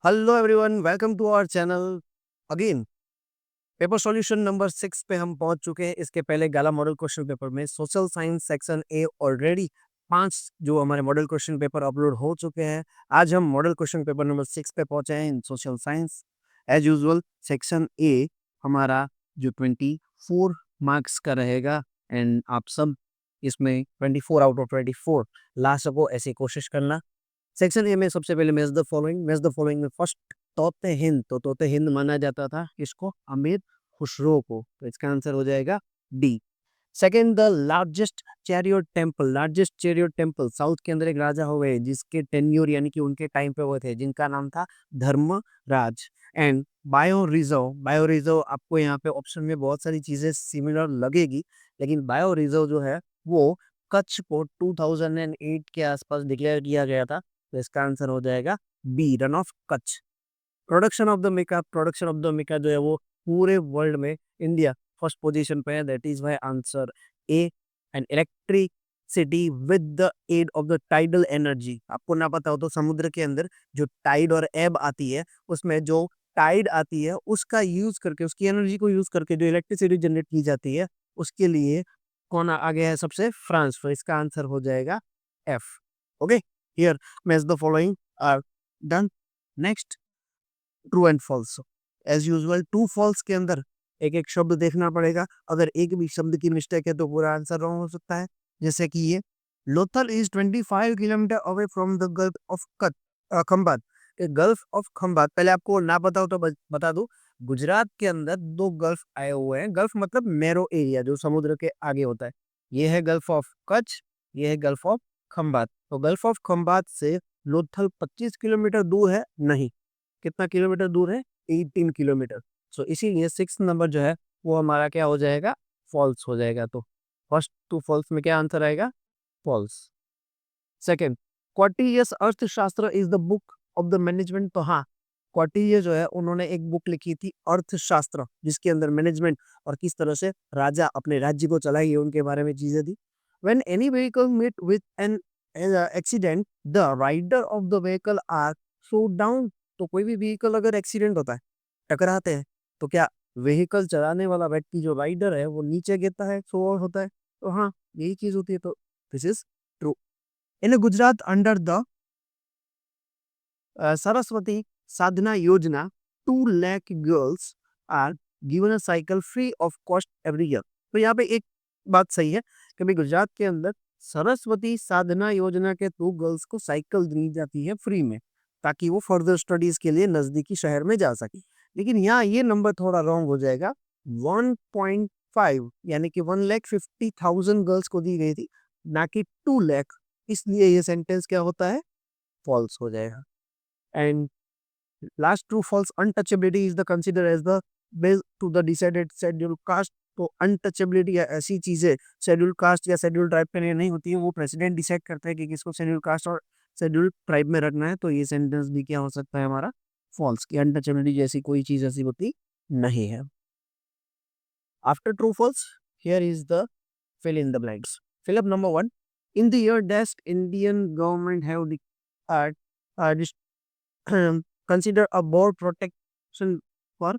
Hello everyone, welcome to our channel again. Paper solution number 6 पे हम पहुंच चुके हैं। इसके पहले गाला मॉडल क्वेश्चन पेपर में social science section A already 5 जो हमारे मॉडल क्वेश्चन पेपर अपलोड हो चुके हैं। आज हम मॉडल क्वेश्चन पेपर नंबर 6 पे पहुंचे हैं in social science. As usual section A हमारा जो 24 मार्क्स का रहेगा एंड आप सब इसमें 24 आउट ऑफ 24 ला सको, ऐसी कोशिश करना। सेक्शन ए में सबसे पहले मैच द फॉलोइंग में फर्स्ट तोते हिंद, तो तोते हिंद माना जाता था किसको? अमीर खुसरो को। तो इसका आंसर हो जाएगा D. Second, the largest chariot temple south के अंदर एक राजा हो गए जिसके टेन्योर यानी कि उनके टाइम पे हुए थे, जिनका नाम था धर्मराज। एंड बायो रिजर्व आपको यहाँ पे ऑप्शन में बहुत सारी चीजें सिमिलर लगेगी, लेकिन बायो रिजर्व जो है वो कच्छ को 2008 के आसपास डिक्लेयर किया गया था। तो इसका आंसर हो जाएगा B, Rann of Kutch. Production of the mica जो है वो पूरे वर्ल्ड में इंडिया फर्स्ट पोजीशन पे है, that is my answer A. And electricity with the aid of the tidal energy, आपको ना पता हो तो समुद्र के अंदर जो टाइड और एब आती है, उसमें जो टाइड आती है उसका यूज करके, उसकी एनर्जी को यूज करके जो इलेक्ट्रिसिटी जनरेट की जाती है, उसके लिए कौन आ गया है सबसे? फ्रांस। तो इसका आंसर हो जाएगा F. Okay, here match the following are done. Next, true and false. As usual true false के अंदर एक एक शब्द देखना पड़ेगा, अगर एक भी शब्द की मिस्टेक है तो पूरा आंसर रॉन्ग हो सकता है। जैसे कि ये, Lothal is 25 kilometre away from the gulf of Khambhat. Gulf of Khambhat, पहले आपको ना पता हो तो बता दूं, गुजरात के अंदर दो गल्फ आए हुए हैं। गल्फ मतलब नैरो एरिया जो समुद्र के आगे होता है। ये है गल्फ ऑफ कच्छ, ये है गल्फ ऑफ खंबात। तो गल्फ ऑफ खंबात से लोथल 25 किलोमीटर दूर है? नहीं। कितना किलोमीटर दूर है? 18 किलोमीटर। सो इसीलिए सिक्स नंबर जो है वो हमारा क्या हो जाएगा? फॉल्स हो जाएगा। तो फर्स्ट टू फॉल्स में क्या आंसर आएगा? फॉल्स। सेकंड, क्वार्टियस अर्थशास्त्र is the book of the management. तो हाँ, क्वार्टियर जो है उन्होंने एक बुक लिखी थी अर्थशास्त्र, जिसके अंदर मैनेजमेंट और किस तरह से राजा अपने राज्य को चलाएंगे उनके बारे में चीजें थी। When any vehicle meet with an accident, the rider of the vehicle are throw down. तो कोई भी व्हीकल अगर एक्सीडेंट होता है, टकराते हैं, तो क्या व्हीकल चलाने वाला व्यक्ति जो राइडर है वो नीचे गिरता है, थ्रो होता है? तो हाँ, यही चीज होती है। तो this is true. In Gujarat, under the Saraswati Sadhana Yojana, 2 lakh girls are given a cycle free of cost every year. तो यहाँ पे एक बात सही है कि भाई गुजरात के अंदर सरस्वती साधना योजना के थ्रू गर्ल्स को साइकिल दी जाती है फ्री में, ताकि वो फर्दर स्टडीज के लिए नजदीकी शहर में जा सके। लेकिन यहाँ ये नंबर थोड़ा रॉन्ग हो जाएगा। 1.5 यानी कि 1,50,000 गर्ल्स को दी गई थी, ना कि 2 लाख। इसलिए ये सेंटेंस क्या होता है? फॉल्स हो जाएगा। And last true false, untouchability is the consider as the base to the decided schedule caste. तो अनटचेबिलिटी या ऐसी चीजें शेड्यूल कास्ट या शेड्यूल ट्राइब के लिए नहीं होती है, वो प्रेसिडेंट डिसाइड करता है कि किसको शेड्यूल कास्ट और शेड्यूल ट्राइब में रखना है। तो ये सेंटेंस भी क्या हो सकता है हमारा? फॉल्स, की अनटचेबिलिटी जैसी कोई चीज ऐसी होती नहीं है। After true false, here is the fill in the blanks. Fill up number one. In the year that Indian government have declared, consider a board protection for।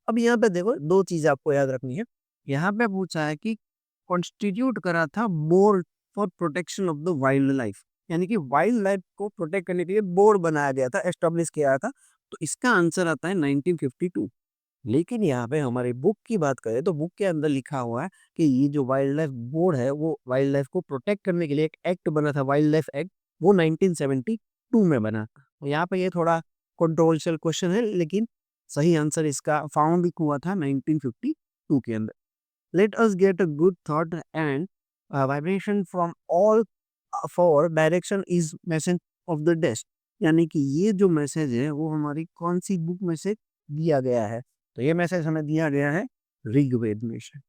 अब यहाँ पे देखो दो चीजें आपको याद रखनी है। यहाँ पे पूछा है कि कॉन्स्टिट्यूट करा था board for protection of the wild life, यानी कि वाइल्ड लाइफ को प्रोटेक्ट करने के लिए बोर्ड बनाया गया था, एस्टेब्लिश किया था। तो इसका आंसर आता है 1952। लेकिन यहाँ पे हमारी बुक की बात करें तो बुक के अंदर लिखा हुआ है कि ये जो वाइल्ड लाइफ बोर्ड है वो वाइल्ड लाइफ को प्रोटेक्ट करने के लिए एक एक्ट बना था, वाइल्ड लाइफ एक्ट, वो 1972 में बना। तो यहाँ पे ये थोड़ा कंट्रोवर्शियल क्वेश्चन है, लेकिन सही आंसर इसका फाउंड भी हुआ था 1952 के अंदर। Let us get a good thought and vibration from all four direction is message of the dust. यानी कि ये जो मैसेज है वो हमारी कौन सी बुक में से दिया गया है? तो ये मैसेज हमें दिया गया है ऋग्वेद में से।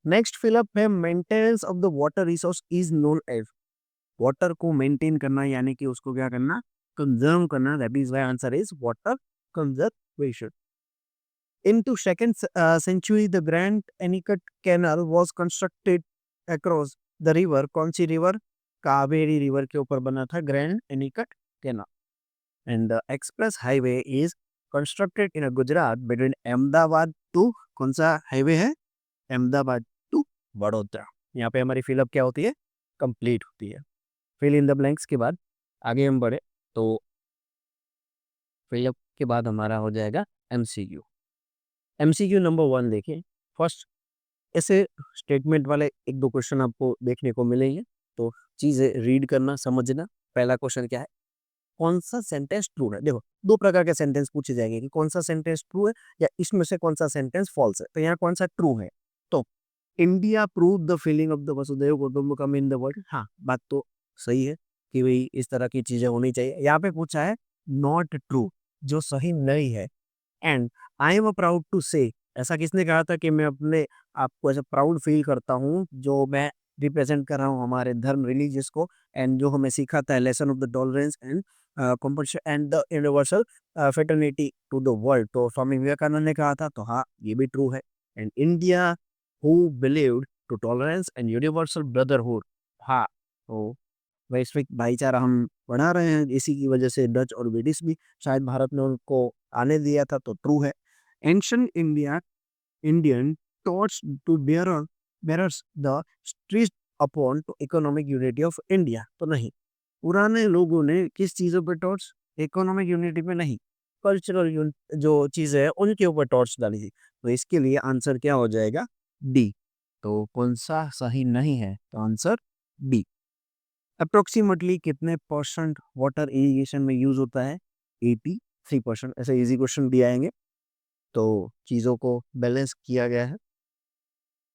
नेक्स्ट फिलअप है, maintenance of the water resource is known as. Water को मेंटेन करना यानी कि उसको क्या करना? कंजर्व करना, that is why answer is water conservation. Into second century, the Grand Anicut Canal was constructed across the river। कौन सी रिवर? कावेरी रिवर के ऊपर बना था grand anicut canal. And the express highway is constructed in Gujarat between Ahmedabad to, कौन सा highway है, Ahmedabad to Vadodara. यहाँ पे हमारी फिलअप क्या होती है, कंप्लीट होती है। फिल इन द ब्लैंक्स के बाद आगे हम बढ़े तो फिलअप के बाद हमारा हो जाएगा एमसीक्यू। एमसीक्यू नंबर 1 देखिए। फर्स्ट, ऐसे स्टेटमेंट वाले एक दो क्वेश्चन आपको देखने को मिलेंगे, तो चीजें रीड करना, समझना। पहला क्वेश्चन क्या है, कौन सा सेंटेंस ट्रू है। देखो, दो प्रकार के सेंटेंस पूछे जाएंगे कि कौन सा सेंटेंस ट्रू है या इसमें से कौन सा सेंटेंस फॉल्स है। तो यहाँ कौन सा ट्रू है, तो India prove the feeling of the वसुधैव कुटुंबकम इन द वर्ल्ड। हाँ, बात तो सही है कि भाई इस तरह की चीजें होनी चाहिए। यहाँ पे पूछा है नॉट ट्रू, जो सही नहीं है। And I am proud to say, ऐसा किसने कहा था कि मैं अपने आप को ऐसा प्राउड फील करता हूँ, जो मैं रिप्रेजेंट कर रहा हूँ हमारे धर्म रिलीजियस को, एंड जो हमें सिखाता है lesson of the tolerance and compassion and the universal fraternity to the world. तो स्वामी विवेकानंद ने कहा था, तो हाँ ये भी ट्रू है। And India who believed to tolerance and universal brotherhood. हाँ, तो वैश्विक भाईचारा हम बढ़ा रहे हैं, इसी की वजह से डच और ब्रिटिश भी शायद भारत में उनको आने दिया था, तो ट्रू है। Ancient India Indian torch to bearers the strict upon to economic unity of India. तो नहीं, पुराने लोगों ने किस चीजों पे टॉर्च, इकोनॉमिक यूनिटी पे नहीं, कल्चरल जो चीजें है उनके ऊपर टॉर्च डाली थी। तो इसके लिए आंसर क्या हो जाएगा, डी। तो कौन सा सही नहीं है, तो आंसर डी। अप्रोक्सीमेटली कितने परसेंट वाटर इरिगेशन में यूज होता है, 83%। ऐसे इजी क्वेश्चन भी आएंगे, तो चीज़ों को बैलेंस किया गया है।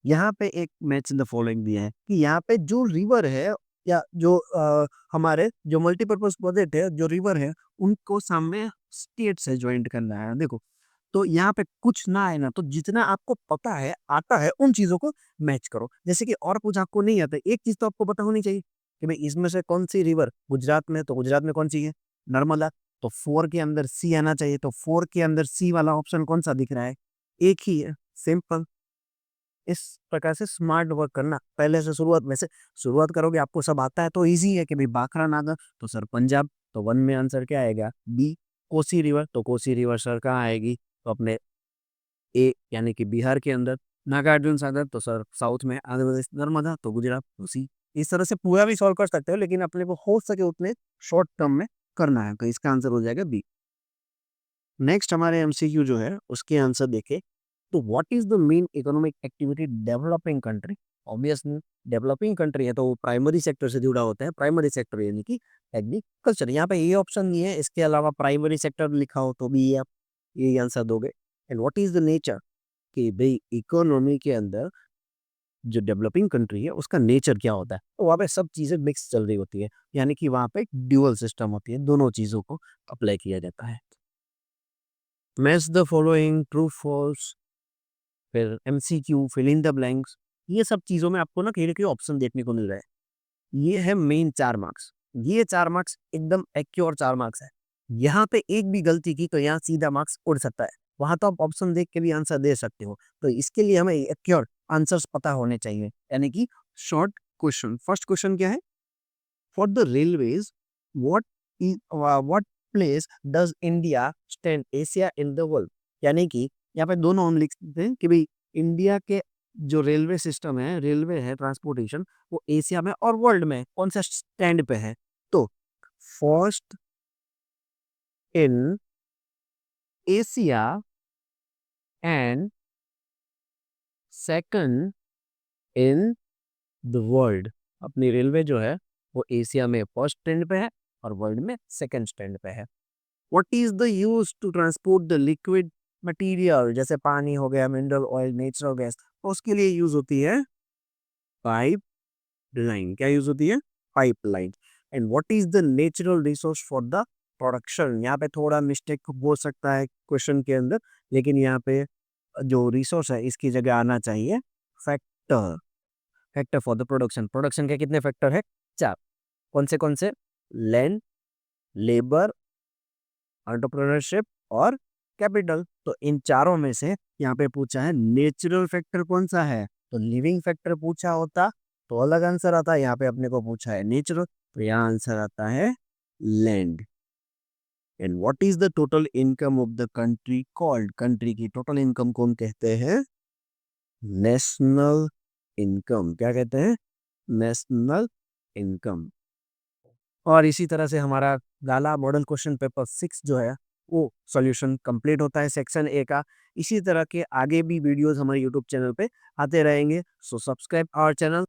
यहाँ पे एक मैच द फॉलोइंग दिया है कि यहाँ पे जो रिवर है या जो हमारे जो मल्टीपर्पज प्रोजेक्ट है, जो रिवर है, उनको सामने स्टेट से ज्वाइंट करना है। देखो, तो यहाँ पे कुछ ना आए ना, तो जितना आपको पता है आता है उन चीजों को मैच करो। जैसे कि और कुछ आपको नहीं आता, एक चीज तो आपको पता होनी चाहिए कि भाई इसमें से कौन सी रिवर गुजरात में, तो गुजरात में कौन सी है, नर्मदा। तो 4 के अंदर सी आना चाहिए, तो 4 के अंदर सी वाला ऑप्शन कौन सा दिख रहा है, एक ही है, सिंपल। इस प्रकार से स्मार्ट वर्क करना, पहले से शुरुआत में से शुरुआत करोगे, आपको सब आता है तो इजी है कि भाई बाखरा नागा, तो सर पंजाब। तो 1 में आंसर क्या आएगा, बी। कोसी रिवर, तो कोसी रिवर सर कहाँ आएगी, तो अपने ए यानी कि बिहार के अंदर। नागार्जुन सागर, तो सर साउथ में, आंध्र प्रदेश। नर्मदा, तो गुजरात, तो सी। इस तरह से पूरा भी सॉल्व कर सकते हो, लेकिन अपने को हो सके उतने शॉर्ट टर्म में करना है, तो इसका आंसर हो जाएगा बी। नेक्स्ट हमारे एमसीक्यू जो है उसके आंसर देखे, तो what is the main economic activity developing country. Obviously developing country है तो वो प्राइमरी सेक्टर से जुड़ा होता है, प्राइमरी सेक्टर यानी कि एग्रीकल्चर। यहाँ पे ये ऑप्शन नहीं है, इसके अलावा प्राइमरी सेक्टर लिखा हो तो भी आप ये आंसर दोगे। And what is the nature, कि भाई इकोनॉमी के अंदर जो डेवलपिंग कंट्री है उसका नेचर क्या होता है, तो वहाँ पे सब चीजें मिक्स चल रही होती है, यानी कि वहाँ पे ड्यूअल सिस्टम होती है, दोनों चीजों को अप्लाई किया जाता है। Match the following, true false, फिर MCQ, fill in the blanks. ये सब चीजों में आपको ना कहीं ना कहीं ऑप्शन देखने को मिल रहा है। ये है मेन 4 मार्क्स, ये 4 मार्क्स एकदम एक्योर 4 मार्क्स है। यहाँ पे एक भी गलती की तो यहाँ सीधा मार्क्स उड़ सकता है, वहां तो आप ऑप्शन देख के भी आंसर दे सकते हो। तो इसके लिए हमें एक्योर आंसर्स पता होने चाहिए, यानी कि शॉर्ट क्वेश्चन। फर्स्ट क्वेश्चन क्या है, for the railways what what place does India stand Asia in the world. यानी कि यहाँ पे दोनों हम लिखते हैं कि भाई इंडिया के जो रेलवे सिस्टम है, रेलवे है, ट्रांसपोर्टेशन, वो एशिया में और वर्ल्ड में कौन सा स्टैंड पे है। तो first in Asia and second in the world. अपनी रेलवे जो है वो एशिया में फर्स्ट स्टैंड पे है और वर्ल्ड में सेकंड स्टैंड पे है। What is the use to transport the liquid material, जैसे पानी हो गया, मिनरल ऑयल, नेचुरल गैस, तो उसके लिए यूज होती है पाइप लाइन। क्या यूज होती है, pipe line. And what is the natural resource for the production. यहाँ पे थोड़ा मिस्टेक हो सकता है क्वेश्चन के अंदर, लेकिन यहाँ पे जो रिसोर्स है इसकी जगह आना चाहिए factor. Factor for the production, production के कितने फैक्टर है, 4। कौन से, लैंड, लेबर, एंटरप्रेन्योरशिप और कैपिटल। तो इन चारों में से यहाँ पे पूछा है नेचुरल फैक्टर कौन सा है, तो लिविंग फैक्टर पूछा होता तो अलग आंसर आता, यहाँ पे अपने को पूछा है नेचुरल, तो यहाँ आंसर आता है land. And what is the total income of the country called? Country की टोटल इनकम को हम कहते हैं नेशनल इनकम। क्या कहते हैं? National income. और इसी तरह से हमारा गाला मॉडल क्वेश्चन पेपर 6 जो है वो सॉल्यूशन कंप्लीट होता है सेक्शन ए का। इसी तरह के आगे भी वीडियोस हमारे यूट्यूब चैनल पे आते रहेंगे। So subscribe our channel.